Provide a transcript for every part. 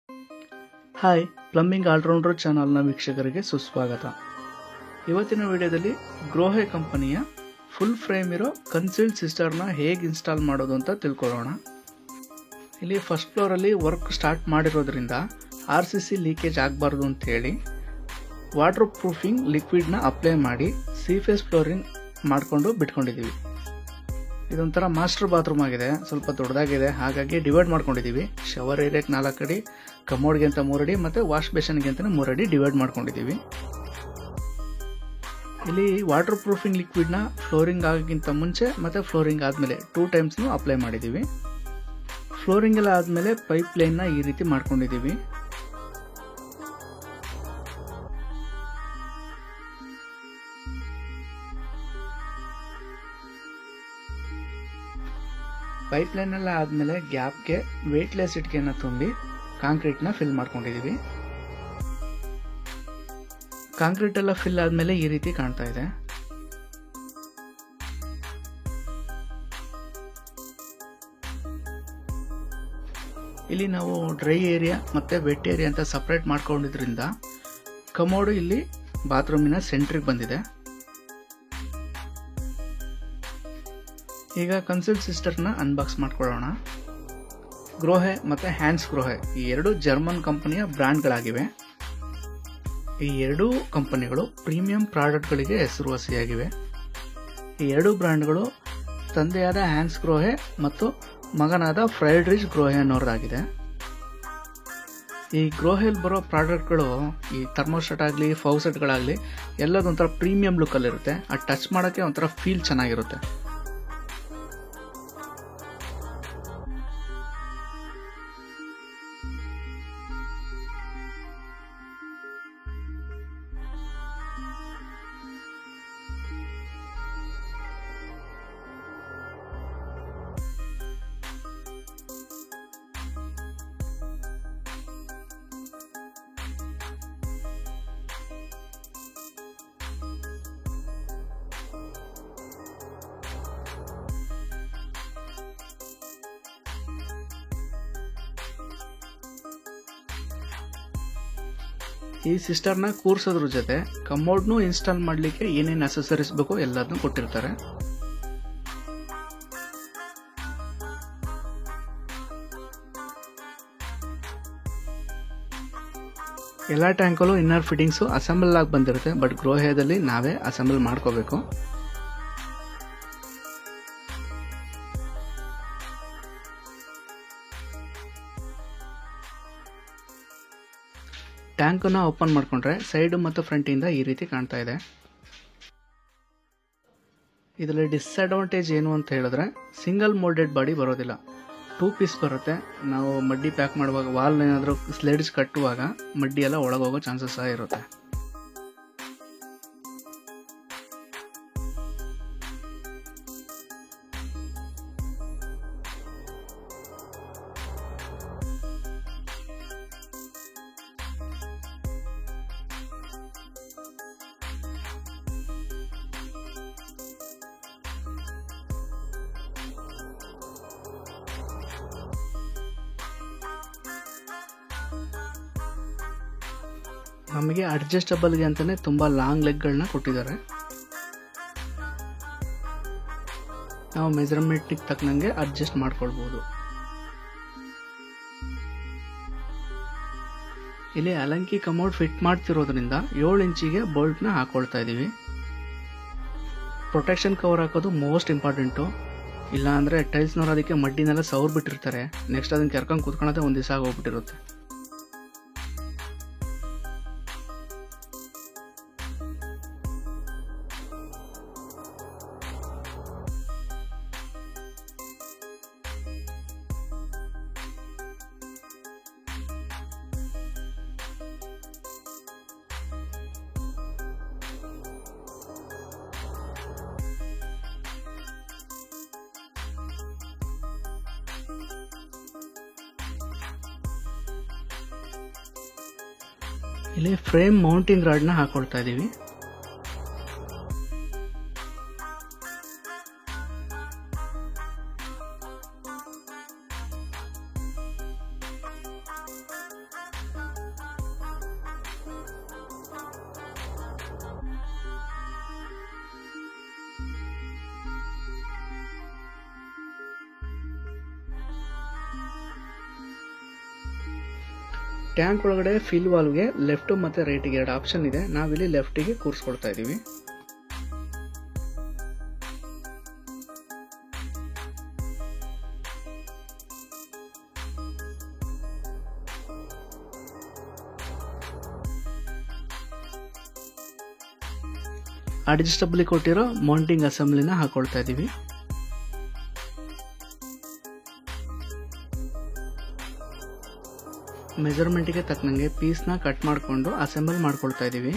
Hi, plumbing allrounder ಚಾನಲ್ನ ವೀಕ್ಷಕರಿಗೆ ಸುಸ್ವಾಗತ. ಇವತ್ತಿನ ವಿಡಿಯೋದಲ್ಲಿ ಗ್ರೋಹೆ ಕಂಪನಿಯ ಫುಲ್ ಫ್ರೇಮ್ ಇರೋ ಕನ್ಸೀಲ್ಡ್ ಸಿಸ್ಟರ್ನ ಹೇಗೆ ಇನ್ಸ್ಟಾಲ್ ಮಾಡೋದು ಅಂತ ತಿಳ್ಕೊಳ್ಳೋಣ. ಇಲ್ಲಿ ಫಸ್ಟ್ ಫ್ಲೋರಲ್ಲಿ ವರ್ಕ್ ಸ್ಟಾರ್ಟ್ ಮಾಡಿರೋದ್ರಿಂದ RCC ಲೀಕೇಜ್ ಆಗಬಾರ್ದು ಅಂತ ಹೇಳಿ ವಾಟರ್ ಪ್ರೂಫಿಂಗ್ ಲಿಕ್ವಿಡ್ನ ಅಪ್ಲೈ ಮಾಡಿ ಫೇಸ್ ಫ್ಲೋರಿಂಗ್ ಮಾಡಿಕೊಂಡು ಬಿಟ್ಕೊಂಡಿದ್ದೀವಿ. ಇದೊಂಥರ ಮಾಸ್ಟರ್ ಬಾತ್ರೂಮ್ ಆಗಿದೆ, ಸ್ವಲ್ಪ ದೊಡ್ಡದಾಗಿದೆ, ಹಾಗಾಗಿ ಡಿವೈಡ್ ಮಾಡ್ಕೊಂಡಿದ್ದೀವಿ. ಶವರ್ ಏರಿಯಾಕ್ಕೆ 4 ಅಡಿ, ಕಮೋಡ್ಗೆ ಅಂತ 3 ಅಡಿ ಮತ್ತು ವಾಶ್ ಬೇಷನ್ಗೆ ಅಂತ 3 ಅಡಿ ಡಿವೈಡ್ ಮಾಡ್ಕೊಂಡಿದ್ದೀವಿ. ಇಲ್ಲಿ ವಾಟರ್ ಪ್ರೂಫಿಂಗ್ ಲಿಕ್ವಿಡ್ನ ಫ್ಲೋರಿಂಗ್ ಆಗೋಕ್ಕಿಂತ ಮುಂಚೆ ಮತ್ತು ಫ್ಲೋರಿಂಗ್ ಆದಮೇಲೆ 2 ಟೈಮ್ಸ್ನು ಅಪ್ಲೈ ಮಾಡಿದ್ದೀವಿ. ಫ್ಲೋರಿಂಗ್ ಎಲ್ಲ ಆದಮೇಲೆ ಪೈಪ್ ಲೈನ್ನ ಈ ರೀತಿ ಮಾಡ್ಕೊಂಡಿದ್ದೀವಿ. ಪೈಪ್ ಲೈನ್ ಎಲ್ಲ ಆದಮೇಲೆ ಗ್ಯಾಪ್ಗೆ ವೇಟ್ಲೆಸ್ ಇಟ್ಕೆನ ತುಂಬಿ ಕಾಂಕ್ರೀಟ್ನ ಫಿಲ್ ಮಾಡ್ಕೊಂಡಿದ್ದೀವಿ. ಕಾಂಕ್ರೀಟ್ ಎಲ್ಲ ಫಿಲ್ ಆದಮೇಲೆ ಈ ರೀತಿ ಕಾಣ್ತಾ ಇದೆ. ಇಲ್ಲಿ ನಾವು ಡ್ರೈ ಏರಿಯಾ ಮತ್ತು ವೆಟ್ ಏರಿಯಾ ಅಂತ ಸಪ್ರೇಟ್ ಮಾಡ್ಕೊಂಡಿದ್ರಿಂದ ಕಮೋಡು ಇಲ್ಲಿ ಬಾತ್ರೂಮಿನ ಸೆಂಟ್ರಿಗೆ ಬಂದಿದೆ. ಈಗ ಕನ್ಸೀಲ್ಡ್ ಸಿಸ್ಟರ್ನ ಅನ್ಬಾಕ್ಸ್ ಮಾಡ್ಕೊಳ್ಳೋಣ. ಗ್ರೋಹೆ ಮತ್ತು ಹ್ಯಾನ್ಸ್ ಗ್ರೋಹೆ ಈ ಎರಡು ಜರ್ಮನ್ ಕಂಪನಿಯ ಬ್ರ್ಯಾಂಡ್ಗಳಾಗಿವೆ. ಈ ಎರಡೂ ಕಂಪನಿಗಳು ಪ್ರೀಮಿಯಂ ಪ್ರಾಡಕ್ಟ್ಗಳಿಗೆ ಹೆಸರುವಾಸಿಯಾಗಿವೆ. ಈ ಎರಡು ಬ್ರ್ಯಾಂಡ್ಗಳು ತಂದೆಯಾದ ಹ್ಯಾನ್ಸ್ ಗ್ರೋಹೆ ಮತ್ತು ಮಗನಾದ ಫ್ರೈಡ್ರಿಚ್ ಗ್ರೋಹೆ ಅನ್ನೋರ್ದಾಗಿದೆ. ಈ ಗ್ರೋಹೆಲ್ ಬರೋ ಪ್ರಾಡಕ್ಟ್ಗಳು ಈ ಥರ್ಮೋಸ್ಟಾಟ್ ಆಗಲಿ ಫೌಸೆಟ್ಗಳಾಗಲಿ ಎಲ್ಲದೊಂಥರ ಪ್ರೀಮಿಯಂ ಲುಕ್ಕಲ್ಲಿರುತ್ತೆ. ಅದು ಟಚ್ ಮಾಡೋಕ್ಕೆ ಒಂಥರ ಫೀಲ್ ಚೆನ್ನಾಗಿರುತ್ತೆ. ಈ ಸಿಸ್ಟರ್ನ ಕೂರ್ಸೋದ್ರ ಜೊತೆ ಕಮೋಡ್ನು ಇನ್ಸ್ಟಾಲ್ ಮಾಡಲಿಕ್ಕೆ ಏನೇನು ಅಸೆಸರೀಸ್ ಬೇಕೋ ಎಲ್ಲದನ್ನು ಕೊಟ್ಟಿರ್ತಾರೆ. ಎಲ್ಲ ಟ್ಯಾಂಕಲ್ಲೂ ಇನ್ನರ್ ಫಿಟ್ಟಿಂಗ್ಸು ಅಸೆಂಬಲ್ ಆಗಿ ಬಂದಿರುತ್ತೆ. ಬಟ್ ಗ್ರೋಹೆದಲ್ಲಿ ನಾವೇ ಅಸೆಂಬಲ್ ಮಾಡ್ಕೋಬೇಕು. ಟ್ಯಾಂಕನ್ನು ಓಪನ್ ಮಾಡಿಕೊಂಡ್ರೆ ಸೈಡು ಮತ್ತು ಫ್ರಂಟಿಂದ ಈ ರೀತಿ ಕಾಣ್ತಾ ಇದೆ. ಇದರಲ್ಲಿ ಡಿಸ್ಅಡ್ವಾಂಟೇಜ್ ಏನು ಅಂತ ಹೇಳಿದ್ರೆ ಸಿಂಗಲ್ ಮೋಲ್ಡೆಡ್ ಬಾಡಿ ಬರೋದಿಲ್ಲ, 2 ಪೀಸ್ ಬರುತ್ತೆ. ನಾವು ಮಡ್ಡಿ ಪ್ಯಾಕ್ ಮಾಡುವಾಗ ವಾಲ್ ಏನಾದರೂ ಸ್ಲೇಡ್ಸ್ ಕಟ್ಟುವಾಗ ಮಡ್ಡಿ ಎಲ್ಲ ಒಳಗೋಗೋ ಚಾನ್ಸಸ್ ಸಹ ಇರುತ್ತೆ. ನಮಗೆ ಅಡ್ಜಸ್ಟಬಲ್ಗೆ ಅಂತಲೇ ತುಂಬ ಲಾಂಗ್ ಲೆಗ್ಗಳನ್ನ ಕೊಟ್ಟಿದ್ದಾರೆ. ನಾವು ಮೆಜರ್ಮೆಂಟಿಗೆ ತಕ್ಕನಂಗೆ ಅಡ್ಜಸ್ಟ್ ಮಾಡ್ಕೊಳ್ಬೋದು. ಇಲ್ಲಿ ಅಲಂಕಿ ಕಮೋಡ್ ಫಿಟ್ ಮಾಡ್ತಿರೋದ್ರಿಂದ 7 ಇಂಚಿಗೆ ಬೋಲ್ಟ್ನ ಹಾಕೊಳ್ತಾ ಇದ್ದೀವಿ. ಪ್ರೊಟೆಕ್ಷನ್ ಕವರ್ ಹಾಕೋದು ಮೋಸ್ಟ್ ಇಂಪಾರ್ಟೆಂಟು. ಇಲ್ಲ ಅಂದರೆ ಟೈಲ್ಸ್ನವ್ರು ಅದಕ್ಕೆ ಮಡ್ಡಿನೆಲ್ಲ ಸವರ್ ಬಿಟ್ಟಿರ್ತಾರೆ. ನೆಕ್ಸ್ಟ್ ಅದನ್ನು ಕೆರ್ಕೊಂಡು ಕೂತ್ಕೊಳ್ಳೋದೇ ಒಂದು ದಿವಸ ಆಗೋಗ್ಬಿಟ್ಟಿರುತ್ತೆ. ಇಲ್ಲಿ ಫ್ರೇಮ್ ಮೌಂಟಿಂಗ್ ರಾಡ್ನ ಹಾಕೊಳ್ತಾ ಇದ್ದೀವಿ. ಟ್ಯಾಂಕ್ ಒಳಗಡೆ ಫಿಲ್ ವಾಲ್ವ್ಗೆ ಲೆಫ್ಟ್ ಮತ್ತು ರೈಟಿಗೆ 2 ಆಪ್ಷನ್ ಇದೆ. ನಾವಿಲ್ಲಿ ಲೆಫ್ಟಿಗೆ ಕೂರಿಸ್ಕೊಳ್ತಾ ಇದ್ದೀವಿ. ಅಡ್ಜಸ್ಟಬಲಿ ಕೊಟ್ಟಿರೋ ಮೌಂಟಿಂಗ್ ಅಸೆಂಬ್ಲಿನ ಹಾಕೊಳ್ತಾ ಇದ್ದೀವಿ. ಮೆಜರ್ಮೆಂಟ್ಗೆ ತಕ್ಕಂಗೆ ಪೀಸ್ನ ಕಟ್ ಮಾಡಿಕೊಂಡು ಅಸೆಂಬಲ್ ಮಾಡ್ಕೊಳ್ತಾ ಇದ್ದೀವಿ.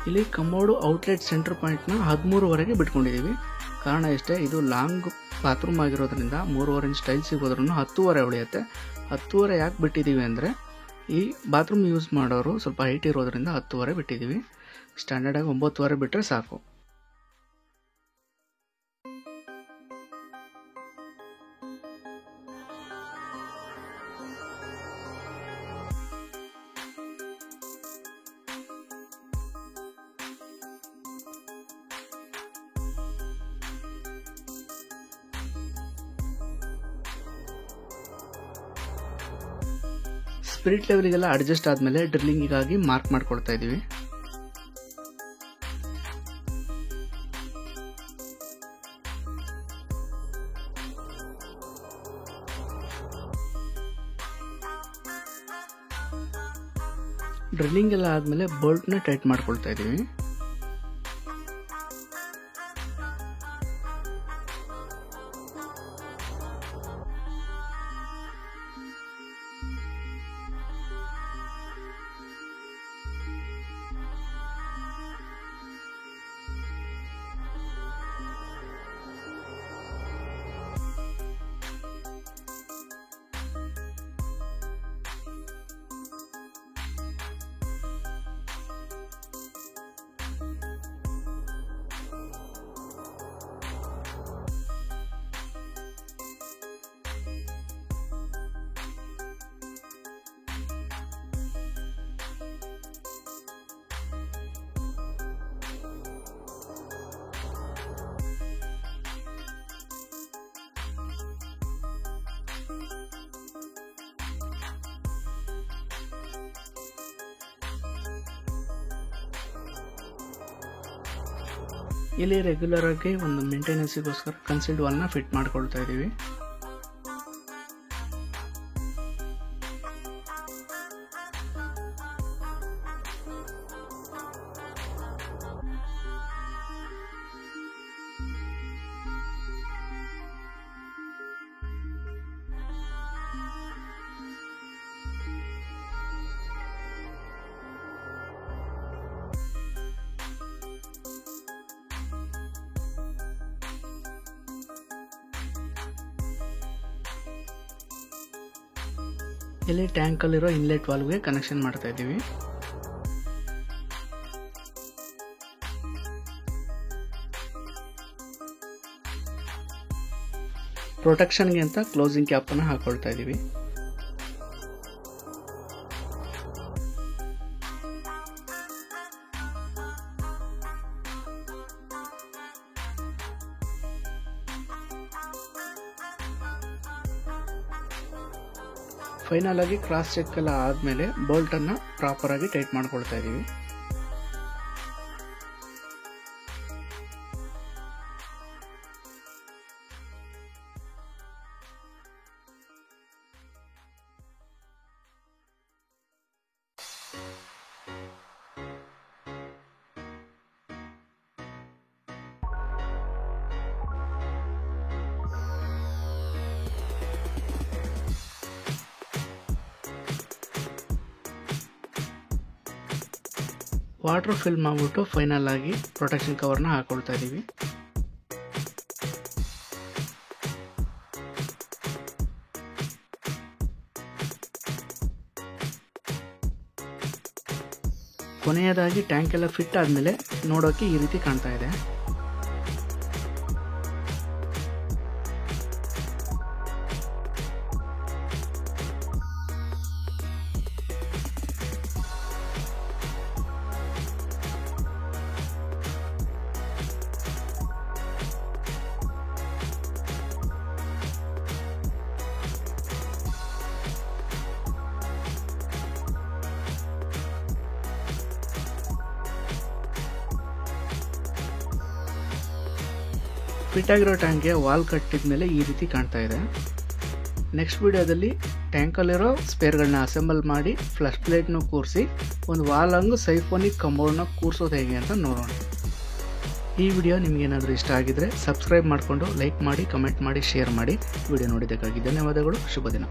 ಇಲ್ಲಿ ಕಮೋಡು ಔಟ್ಲೆಟ್ ಸೆಂಟರ್ ಪಾಯಿಂಟ್ನ 13ವರೆಗೆ ಬಿಟ್ಕೊಂಡಿದ್ದೀವಿ. ಕಾರಣ ಇಷ್ಟೇ, ಇದು ಲಾಂಗ್ ಬಾತ್ರೂಮ್ ಆಗಿರೋದ್ರಿಂದ 3.5 ಇಂಚ್ ಟೈಲ್ ಸಿಗೋದ್ರೂ 10.5 ಉಳಿಯುತ್ತೆ. 10.5 ಯಾಕೆ ಬಿಟ್ಟಿದ್ದೀವಿ ಅಂದರೆ ಈ ಬಾತ್ರೂಮ್ ಯೂಸ್ ಮಾಡೋರು ಸ್ವಲ್ಪ ಹೈಟ್ ಇರೋದ್ರಿಂದ 10.5 ಬಿಟ್ಟಿದ್ದೀವಿ. ಸ್ಟ್ಯಾಂಡರ್ಡಾಗಿ 9.5 ಬಿಟ್ಟರೆ ಸಾಕು. ಸ್ಪಿರಿಟ್ ಲೆವೆಲ್ಗೆಲ್ಲ ಅಡ್ಜಸ್ಟ್ ಆದಮೇಲೆ ಡ್ರಿಲ್ಲಿಂಗಿಗಾಗಿ ಮಾರ್ಕ್ ಮಾಡ್ಕೊಳ್ತಾ ಇದ್ದೀವಿ. ಡ್ರಿಲ್ಲಿಂಗ್ ಎಲ್ಲ ಆದಮೇಲೆ ಬೋಲ್ಟ್ನ ಟೈಟ್ ಮಾಡ್ಕೊಳ್ತಾ ಇದ್ದೀವಿ. ಇಲ್ಲಿ ರೆಗ್ಯುಲರ್ ಆಗಿ ಒಂದು ಮೇಂಟೆನೆನ್ಸಿಗೋಸ್ಕರ ಕನ್ಸೀಲ್ಡ್ ವಾಲ್ನ ಫಿಟ್ ಮಾಡ್ಕೊಳ್ತಾ ಇದ್ದೀವಿ. ಇಲ್ಲಿ ಟ್ಯಾಂಕಲ್ಲಿರೋ ಇನ್ಲೆಟ್ ವಾಲ್ವ್ಗೆ ಕನೆಕ್ಷನ್ ಮಾಡ್ತಾ ಇದ್ದೀವಿ. ಪ್ರೊಟೆಕ್ಷನ್ಗೆ ಅಂತ ಕ್ಲೋಸಿಂಗ್ ಕ್ಯಾಪನ್ನು ಹಾಕೊಳ್ತಾ ಇದ್ದೀವಿ. ಫೈನಲ್ ಆಗಿ ಕ್ರಾಸ್ ಚೆಕ್ ಎಲ್ಲ ಆದಮೇಲೆ ಬೋಲ್ಟನ್ನು ಪ್ರಾಪರ್ ಆಗಿ ಟೈಟ್ ಮಾಡ್ಕೊಳ್ತಾ ಇದ್ದೀವಿ. ವಾಟರ್ ಫಿಲ್ ಮಾಡಿಬಿಟ್ಟು ಫೈನಲ್ ಆಗಿ ಪ್ರೊಟೆಕ್ಷನ್ ಕವರ್ನ ಹಾಕೊಳ್ತಾ ಇದ್ದೀವಿ. ಕೊನೆಯದಾಗಿ ಟ್ಯಾಂಕ್ ಎಲ್ಲ ಫಿಟ್ ಆದಮೇಲೆ ನೋಡೋಕೆ ಈ ರೀತಿ ಕಾಣ್ತಾ ಇದೆ. ಫಿಟ್ ಆಗಿರೋ ಟ್ಯಾಂಕ್ಗೆ ವಾಲ್ ಕಟ್ಟಿದ ಮೇಲೆ ಈ ರೀತಿ ಕಾಣ್ತಾ ಇದೆ. ನೆಕ್ಸ್ಟ್ ವಿಡಿಯೋದಲ್ಲಿ ಟ್ಯಾಂಕಲ್ಲಿರೋ ಸ್ಪೇರ್ಗಳನ್ನ ಅಸೆಂಬಲ್ ಮಾಡಿ ಫ್ಲಶ್ ಪ್ಲೇಟ್ನ ಕೂರಿಸಿ ಒಂದು ವಾಲ್ ಹಂಗೆ ಸೈಫೋನಿಕ್ ಕಂಬೌಂಡ್ನ ಕೂರಿಸೋದು ಹೇಗೆ ಅಂತ ನೋಡೋಣ. ಈ ವಿಡಿಯೋ ನಿಮಗೇನಾದರೂ ಇಷ್ಟ ಆಗಿದ್ರೆ ಸಬ್ಸ್ಕ್ರೈಬ್ ಮಾಡಿಕೊಂಡು ಲೈಕ್ ಮಾಡಿ, ಕಮೆಂಟ್ ಮಾಡಿ, ಶೇರ್ ಮಾಡಿ. ವಿಡಿಯೋ ನೋಡಿದ್ದಕ್ಕಾಗಿ ಧನ್ಯವಾದಗಳು. ಶುಭ ದಿನ.